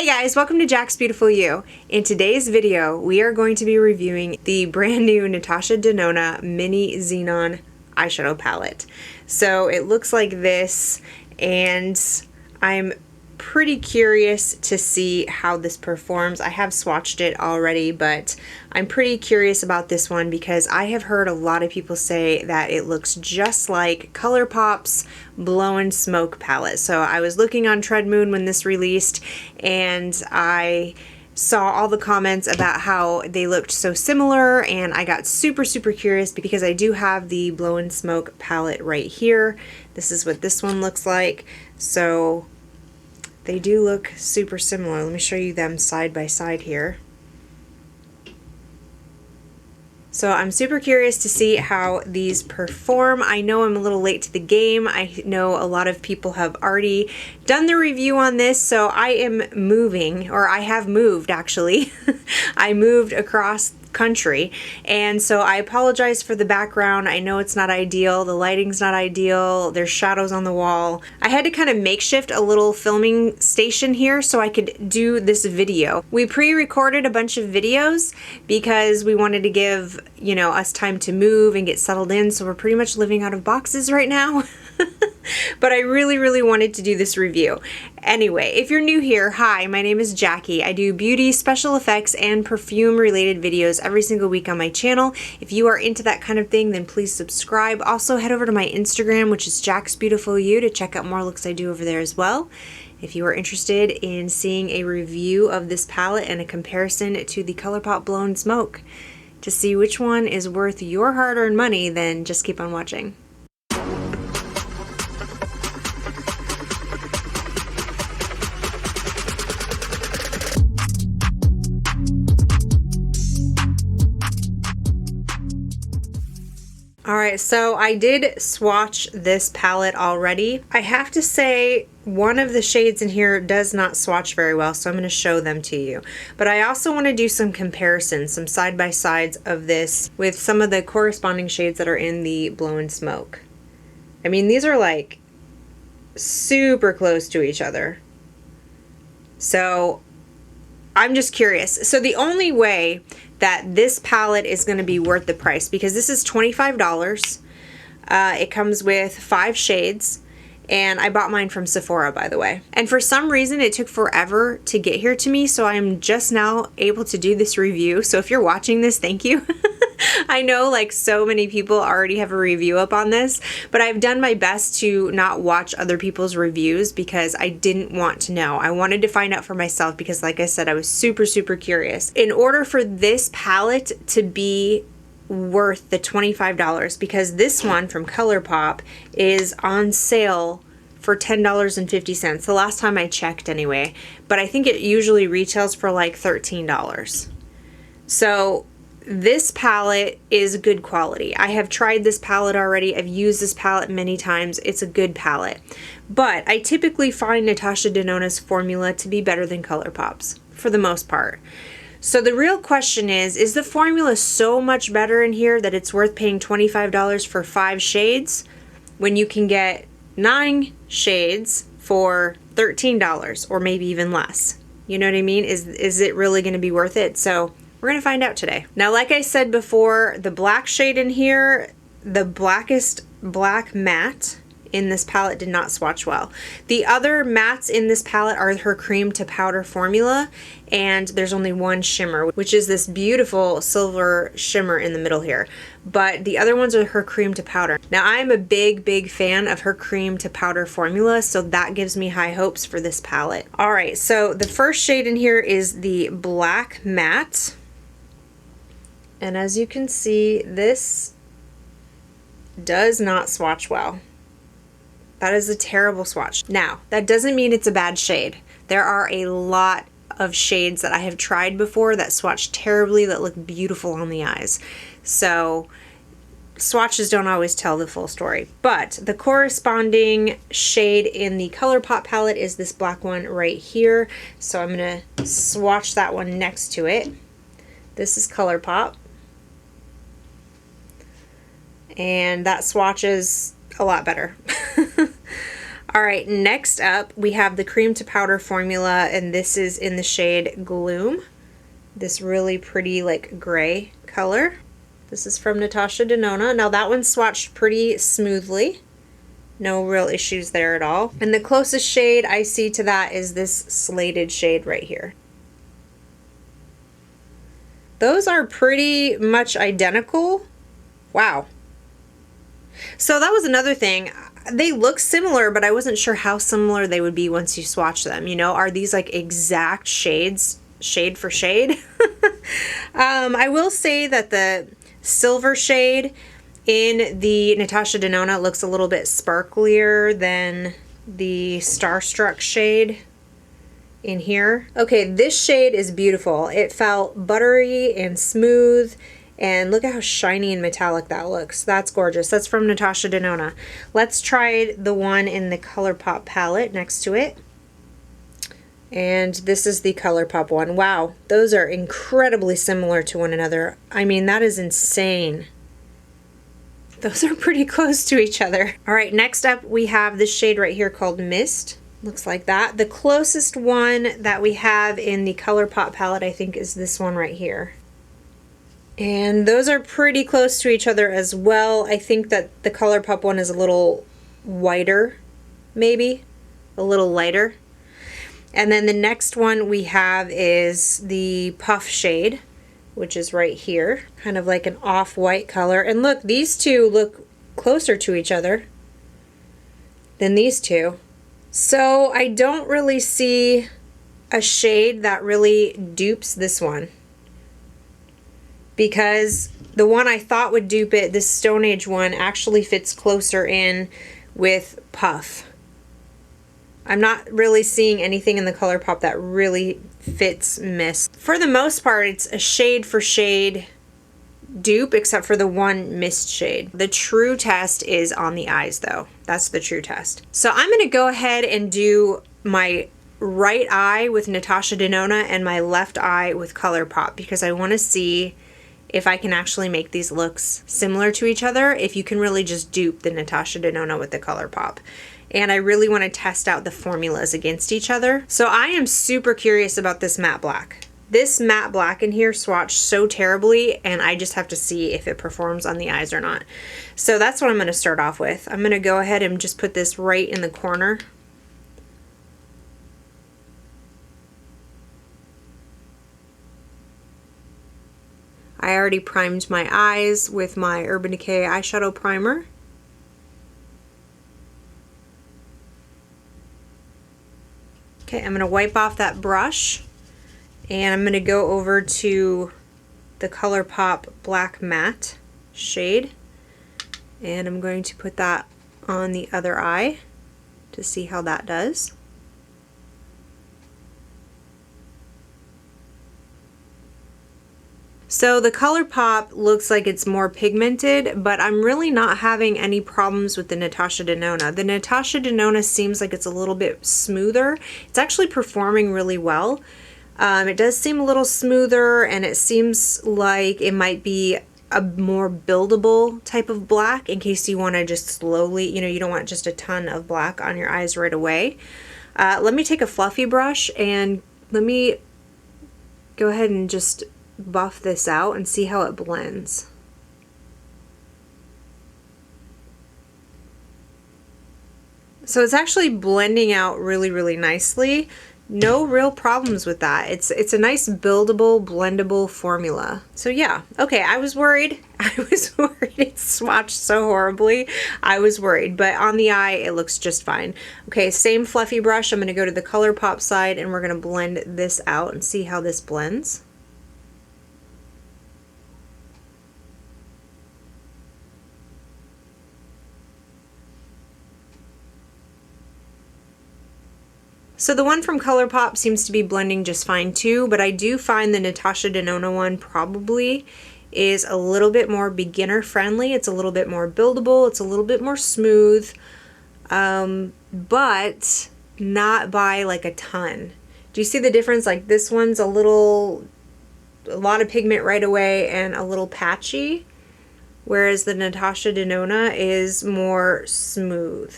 guys, welcome to Jaxbeautifulyou. In today's video, we are going to be reviewing the brand new Natasha Denona Mini Xenon eyeshadow palette. So it looks like this, and I'm pretty curious to see how this performs. I have swatched it already, but I'm pretty curious about this one because I have heard a lot of people say that it looks just like Colourpop's Blown Smoke palette. So I was looking on Treadmoon when this released, and I saw all the comments about how they looked so similar, and I got super curious because I do have the Blown Smoke palette right here. This is what this one looks like. So they do look super similar. Let me show you them side by side here. So I'm super curious to see how these perform. I know I'm a little late to the game. I know a lot of people have already done the review on this, so I am moving, or I have moved actually. I moved across country, and so I apologize for the background. I know it's not ideal, the lighting's not ideal, there's shadows on the wall. I had to kind of makeshift a little filming station here so I could do this video. We pre-recorded a bunch of videos because we wanted to give, you know, us time to move and get settled in, so we're pretty much living out of boxes right now. But I really wanted to do this review. Anyway, if you're new here, hi, my name is Jackie. I do beauty, special effects, and perfume related videos every single week on my channel. If you are into that kind of thing, then please subscribe. Also head over to my Instagram, which is Jaxbeautifulyou, to check out more looks I do over there as well. If you are interested in seeing a review of this palette and a comparison to the Colourpop Blown Smoke to see which one is worth your hard-earned money, then just keep on watching. Alright, so I did swatch this palette already. I have to say one of the shades in here does not swatch very well, so I'm going to show them to you. But I also want to do some comparisons, some side-by-sides of this with some of the corresponding shades that are in the Blown Smoke. I mean, these are like super close to each other. So I'm just curious. So the only way that this palette is going to be worth the price, because this is $25. It comes with 5 shades, and I bought mine from Sephora, by the way. And for some reason it took forever to get here to me, so I'm just now able to do this review. So if you're watching this, thank you. I know like so many people already have a review up on this, but I've done my best to not watch other people's reviews because I didn't want to know. I wanted to find out for myself because, like I said, I was super curious. In order for this palette to be worth the $25, because this one from Colourpop is on sale for $10.50, the last time I checked anyway, but I think it usually retails for like $13. So this palette is good quality. I have tried this palette already. I've used this palette many times. It's a good palette. But I typically find Natasha Denona's formula to be better than Colourpop's for the most part. So the real question is the formula so much better in here that it's worth paying $25 for 5 shades when you can get 9 shades for $13 or maybe even less? You know what I mean? Is it really going to be worth it? So we're going to find out today. Now, like I said before, the black shade in here, the blackest black matte in this palette did not swatch well. The other mattes in this palette are her cream to powder formula, and there's only one shimmer, which is this beautiful silver shimmer in the middle here. But the other ones are her cream to powder. Now, I'm a big fan of her cream to powder formula, so that gives me high hopes for this palette. All right, so the first shade in here is the black matte. And as you can see, this does not swatch well. That is a terrible swatch. Now, that doesn't mean it's a bad shade. There are a lot of shades that I have tried before that swatch terribly, that look beautiful on the eyes. So swatches don't always tell the full story. But the corresponding shade in the Colourpop palette is this black one right here. So I'm going to swatch that one next to it. This is Colourpop. And that swatches a lot better. All right, next up we have the cream to powder formula, and this is in the shade Gloom. This really pretty like gray color. This is from Natasha Denona. Now that one swatched pretty smoothly. No real issues there at all. And the closest shade I see to that is this slated shade right here. Those are pretty much identical. Wow. So that was another thing. They look similar, but I wasn't sure how similar they would be once you swatch them. You know, are these like exact shades, shade for shade? I will say that the silver shade in the Natasha Denona looks a little bit sparklier than the Starstruck shade in here. Okay, this shade is beautiful. It felt buttery and smooth, and look at how shiny and metallic that looks. That's gorgeous. That's from Natasha Denona. Let's try the one in the Colourpop palette next to it. And this is the Colourpop one. Wow, those are incredibly similar to one another. I mean, that is insane. Those are pretty close to each other. All right, next up we have this shade right here called Mist. Looks like that. The closest one that we have in the Colourpop palette, I think, is this one right here. And those are pretty close to each other as well. I think that the Colourpop one is a little whiter, maybe, a little lighter. And then the next one we have is the Puff shade, which is right here, kind of like an off-white color. And look, these two look closer to each other than these two. So I don't really see a shade that really dupes this one, because the one I thought would dupe it, this Stone Age one, actually fits closer in with Puff. I'm not really seeing anything in the Colourpop that really fits Mist. For the most part, it's a shade for shade dupe, except for the one Mist shade. The true test is on the eyes though. That's the true test. So I'm gonna go ahead and do my right eye with Natasha Denona and my left eye with Colourpop, because I wanna see if I can actually make these looks similar to each other, if you can really just dupe the Natasha Denona with the Colourpop. And I really want to test out the formulas against each other. So I am super curious about this matte black. This matte black in here swatched so terribly, and I just have to see if it performs on the eyes or not. So that's what I'm going to start off with. I'm going to go ahead and just put this right in the corner. I already primed my eyes with my Urban Decay eyeshadow primer. Okay, I'm going to wipe off that brush, and I'm going to go over to the Colourpop Black Matte shade, and I'm going to put that on the other eye to see how that does. So the Colourpop looks like it's more pigmented, but I'm really not having any problems with the Natasha Denona. The Natasha Denona seems like it's a little bit smoother. It's actually performing really well. It does seem a little smoother, and it seems like it might be a more buildable type of black in case you want to just slowly, you know, you don't want just a ton of black on your eyes right away. Let me take a fluffy brush and let me go ahead and just buff this out and see how it blends. So it's actually blending out really, really nicely. No real problems with that. It's a nice buildable, blendable formula. So yeah, okay, I was worried. I was worried it swatched so horribly. I was worried, but on the eye, it looks just fine. Okay, same fluffy brush. I'm gonna go to the Colourpop side, and we're gonna blend this out and see how this blends. So the one from Colourpop seems to be blending just fine too, but I do find the Natasha Denona one probably is a little bit more beginner friendly. It's a little bit more buildable. It's a little bit more smooth, but not by like a ton. Do you see the difference? Like this one's a lot of pigment right away and a little patchy, whereas the Natasha Denona is more smooth.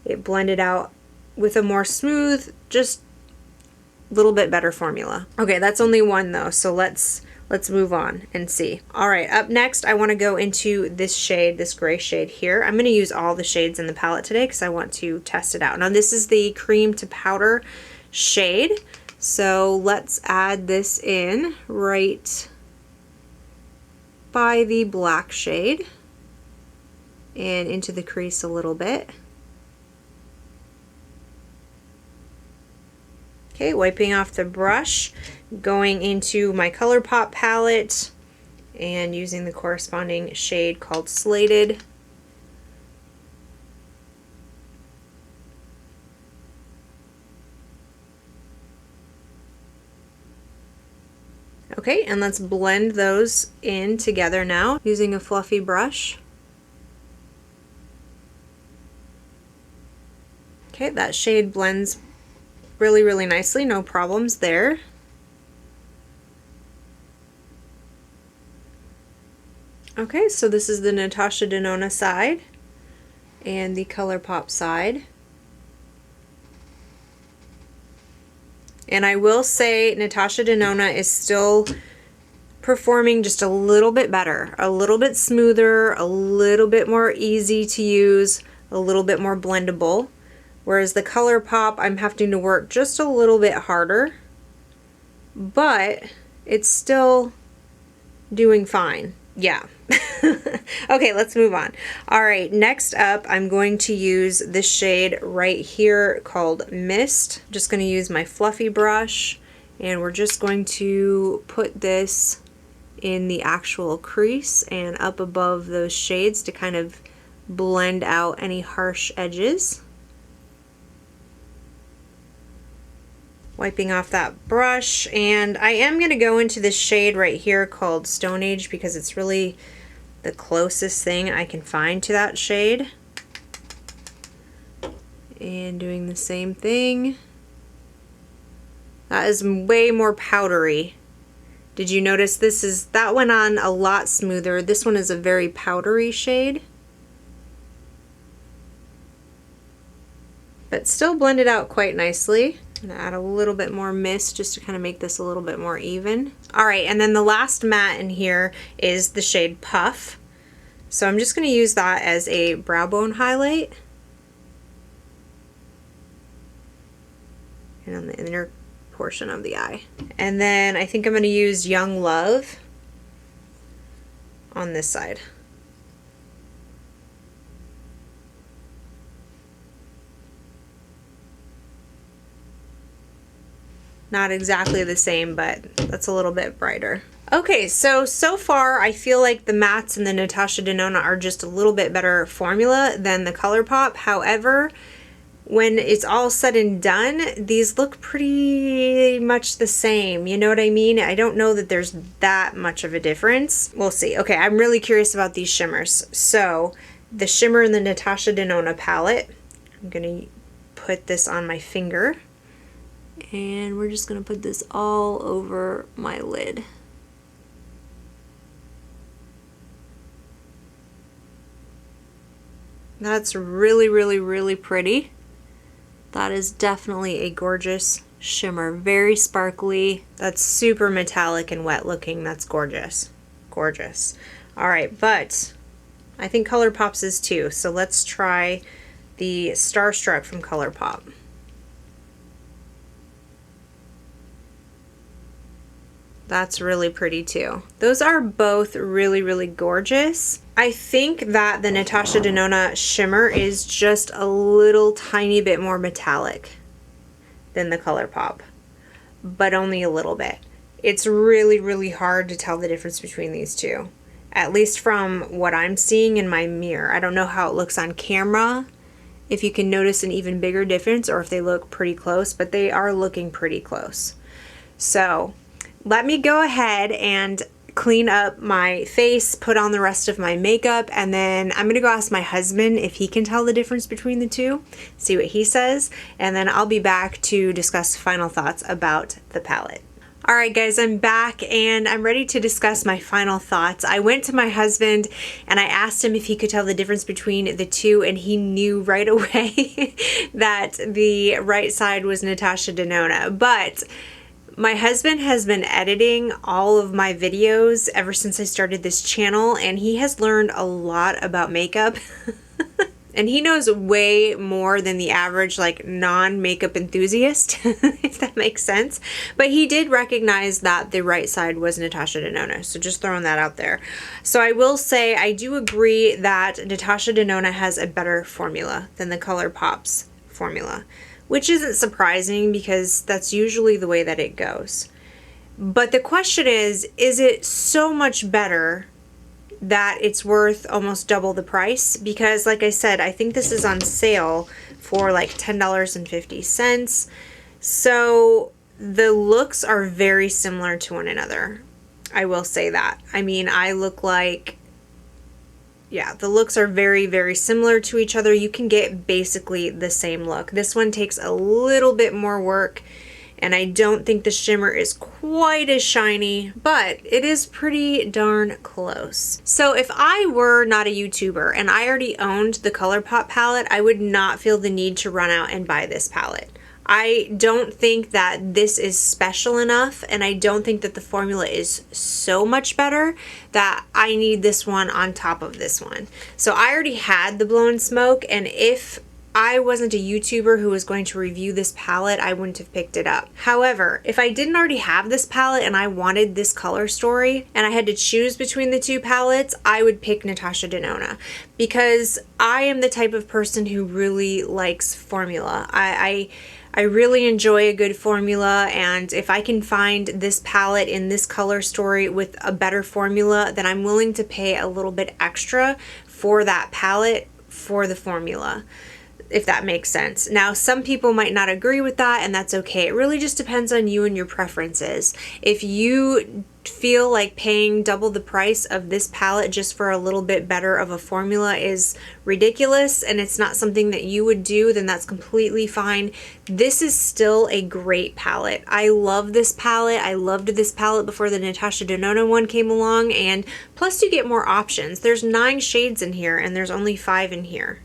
it blended out with a more smooth, just a little bit better formula. Okay, that's only one though, so let's move on and see. All right, up next, I want to go into this shade, this gray shade here. I'm going to use all the shades in the palette today because I want to test it out. Now, this is the cream to powder shade. So let's add this in right by the black shade and into the crease a little bit. Okay, wiping off the brush, going into my Colourpop palette and using the corresponding shade called Slated. Okay, and let's blend those in together now using a fluffy brush. Okay, that shade blends really, really nicely, no problems there. Okay, so this is the Natasha Denona side and the Colourpop side. And I will say Natasha Denona is still performing just a little bit better, a little bit smoother, a little bit more easy to use, a little bit more blendable. Whereas the Colourpop, I'm having to work just a little bit harder, but it's still doing fine. Yeah. Okay, let's move on. All right, next up, I'm going to use this shade right here called Mist. I'm just going to use my fluffy brush, and we're just going to put this in the actual crease and up above those shades to kind of blend out any harsh edges. Wiping off that brush, and I am going to go into this shade right here called Stone Age because it's really the closest thing I can find to that shade. And doing the same thing. That is way more powdery. Did you notice that went on a lot smoother. This one is a very powdery shade. But still blended out quite nicely. I'm gonna add a little bit more mist just to kind of make this a little bit more even. All right, and then the last matte in here is the shade Puff. So I'm just gonna use that as a brow bone highlight. And on the inner portion of the eye. And then I think I'm gonna use Young Love on this side. Not exactly the same, but that's a little bit brighter. Okay, so far I feel like the mattes in the Natasha Denona are just a little bit better formula than the Colourpop. However, when it's all said and done, these look pretty much the same. You know what I mean? I don't know that there's that much of a difference. We'll see. Okay, I'm really curious about these shimmers. So the shimmer in the Natasha Denona palette, I'm gonna put this on my finger. And we're just going to put this all over my lid. That's really, really, really pretty. That is definitely a gorgeous shimmer. Very sparkly. That's super metallic and wet looking. That's gorgeous. Gorgeous. All right, but I think Colourpop's is too. So let's try the Starstruck from Colourpop. That's really pretty too. Those are both really, really gorgeous. I think that the Natasha Denona shimmer is just a little tiny bit more metallic than the Colourpop, but only a little bit. It's really, really hard to tell the difference between these two, at least from what I'm seeing in my mirror. I don't know how it looks on camera, if you can notice an even bigger difference or if they look pretty close, but they are looking pretty close. So let me go ahead and clean up my face, put on the rest of my makeup, and then I'm gonna go ask my husband if he can tell the difference between the two, see what he says, and then I'll be back to discuss final thoughts about the palette. Alright guys, I'm back and I'm ready to discuss my final thoughts. I went to my husband and I asked him if he could tell the difference between the two, and he knew right away that the right side was Natasha Denona. But my husband has been editing all of my videos ever since I started this channel, and he has learned a lot about makeup. And he knows way more than the average, like, non-makeup enthusiast, if that makes sense. But he did recognize that the right side was Natasha Denona, so just throwing that out there. So I will say I do agree that Natasha Denona has a better formula than the Colourpop's formula, which isn't surprising because that's usually the way that it goes. But the question is it so much better that it's worth almost double the price? Because like I said, I think this is on sale for like $10.50. So the looks are very similar to one another. I will say that. I mean, I look like, yeah, the looks are very, very similar to each other. You can get basically the same look. This one takes a little bit more work, and I don't think the shimmer is quite as shiny, but it is pretty darn close. So if I were not a YouTuber and I already owned the Colourpop palette, I would not feel the need to run out and buy this palette. I don't think that this is special enough, and I don't think that the formula is so much better that I need this one on top of this one. So I already had the Blown Smoke, and if I wasn't a YouTuber who was going to review this palette, I wouldn't have picked it up. However, if I didn't already have this palette and I wanted this color story and I had to choose between the two palettes, I would pick Natasha Denona, because I am the type of person who really likes formula. I really enjoy a good formula, and if I can find this palette in this color story with a better formula, then I'm willing to pay a little bit extra for that palette for the formula, if that makes sense. Now, some people might not agree with that, and that's okay. It really just depends on you and your preferences. If you feel like paying double the price of this palette just for a little bit better of a formula is ridiculous and it's not something that you would do, then that's completely fine. This is still a great palette. I love this palette. I loved this palette before the Natasha Denona one came along, and plus you get more options. There's 9 shades in here and there's only 5 in here.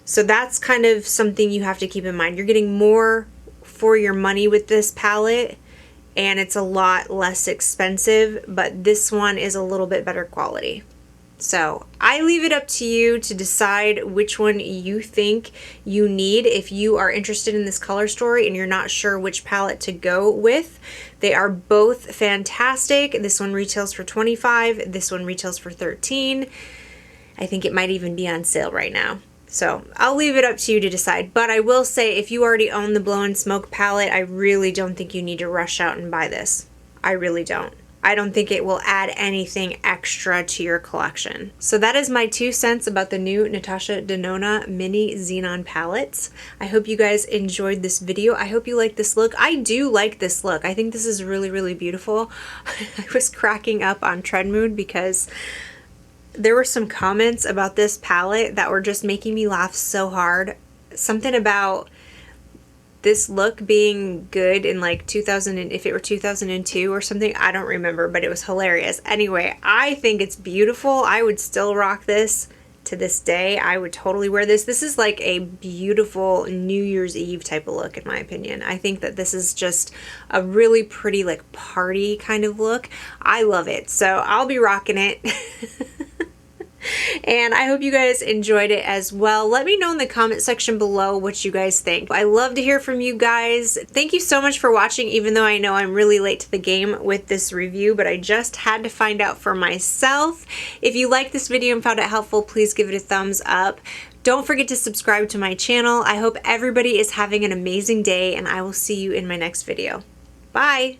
So that's kind of something you have to keep in mind. You're getting more for your money with this palette, and it's a lot less expensive, but this one is a little bit better quality. So I leave it up to you to decide which one you think you need if you are interested in this color story and you're not sure which palette to go with. They are both fantastic. This one retails for $25. This one retails for $13. I think it might even be on sale right now. So I'll leave it up to you to decide. But I will say, if you already own the Blown Smoke palette, I really don't think you need to rush out and buy this. I really don't. I don't think it will add anything extra to your collection. So that is my 2 cents about the new Natasha Denona Mini Xenon palettes. I hope you guys enjoyed this video. I hope you like this look. I do like this look. I think this is really, really beautiful. I was cracking up on Treadmood because there were some comments about this palette that were just making me laugh so hard. Something about this look being good in like 2000, if it were 2002 or something, I don't remember, but it was hilarious. Anyway, I think it's beautiful. I would still rock this to this day. I would totally wear this. This is like a beautiful New Year's Eve type of look, in my opinion. I think that this is just a really pretty, like, party kind of look. I love it. So I'll be rocking it. And I hope you guys enjoyed it as well. Let me know in the comment section below what you guys think. I love to hear from you guys. Thank you so much for watching, even though I know I'm really late to the game with this review, but I just had to find out for myself. If you liked this video and found it helpful, please give it a thumbs up. Don't forget to subscribe to my channel. I hope everybody is having an amazing day, and I will see you in my next video. Bye!